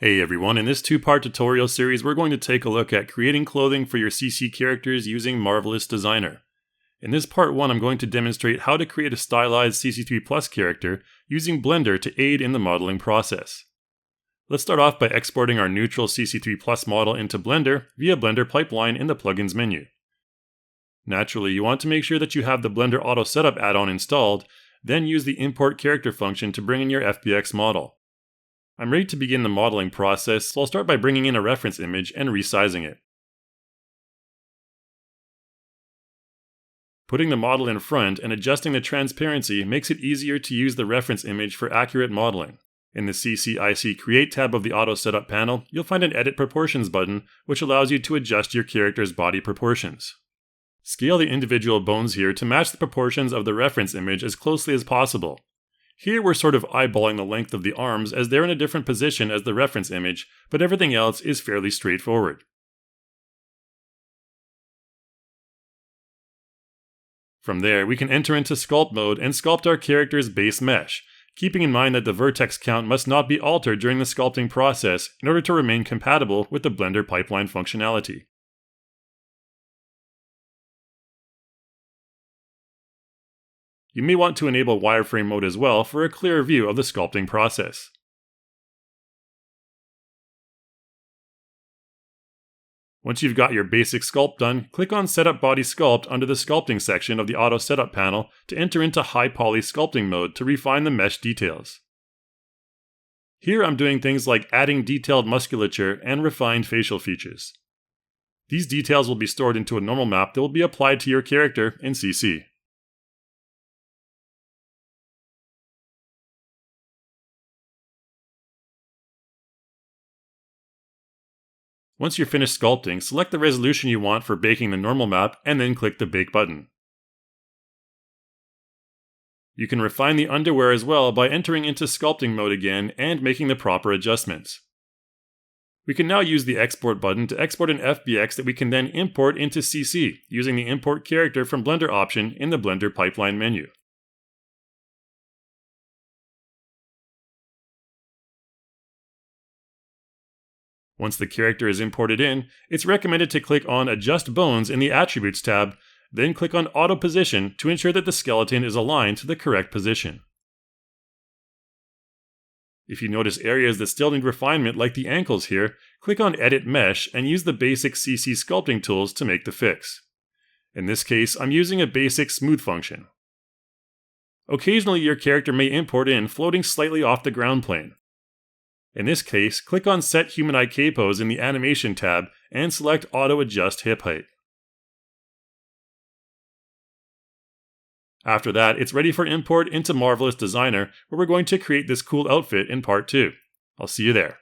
Hey everyone, in this two-part tutorial series we're going to take a look at creating clothing for your CC characters using Marvelous Designer. In this part 1 I'm going to demonstrate how to create a stylized CC3 Plus character using Blender to aid in the modeling process. Let's start off by exporting our neutral CC3 Plus model into Blender via Blender Pipeline in the Plugins menu. Naturally, you want to make sure that you have the Blender Auto Setup add-on installed, then use the Import Character function to bring in your FBX model. I'm ready to begin the modeling process, so I'll start by bringing in a reference image and resizing it. Putting the model in front and adjusting the transparency makes it easier to use the reference image for accurate modeling. In the CC Create tab of the Auto Setup panel, you'll find an Edit Proportions button, which allows you to adjust your character's body proportions. Scale the individual bones here to match the proportions of the reference image as closely as possible. Here we're sort of eyeballing the length of the arms as they're in a different position as the reference image, but everything else is fairly straightforward. From there, we can enter into sculpt mode and sculpt our character's base mesh, keeping in mind that the vertex count must not be altered during the sculpting process in order to remain compatible with the Blender Pipeline functionality. You may want to enable wireframe mode as well for a clearer view of the sculpting process. Once you've got your basic sculpt done, click on Setup Body Sculpt under the Sculpting section of the Auto Setup panel to enter into High Poly Sculpting mode to refine the mesh details. Here I'm doing things like adding detailed musculature and refined facial features. These details will be stored into a normal map that will be applied to your character in CC. Once you're finished sculpting, select the resolution you want for baking the normal map and then click the Bake button. You can refine the underwear as well by entering into sculpting mode again and making the proper adjustments. We can now use the Export button to export an FBX that we can then import into CC using the Import Character from Blender option in the Blender Pipeline menu. Once the character is imported in, it's recommended to click on Adjust Bones in the Attributes tab, then click on Auto Position to ensure that the skeleton is aligned to the correct position. If you notice areas that still need refinement like the ankles here, click on Edit Mesh and use the basic CC sculpting tools to make the fix. In this case, I'm using a basic smooth function. Occasionally your character may import in floating slightly off the ground plane. In this case, click on Set Human IK Pose in the Animation tab and select Auto Adjust Hip Height. After that, it's ready for import into Marvelous Designer, where we're going to create this cool outfit in part 2. I'll see you there.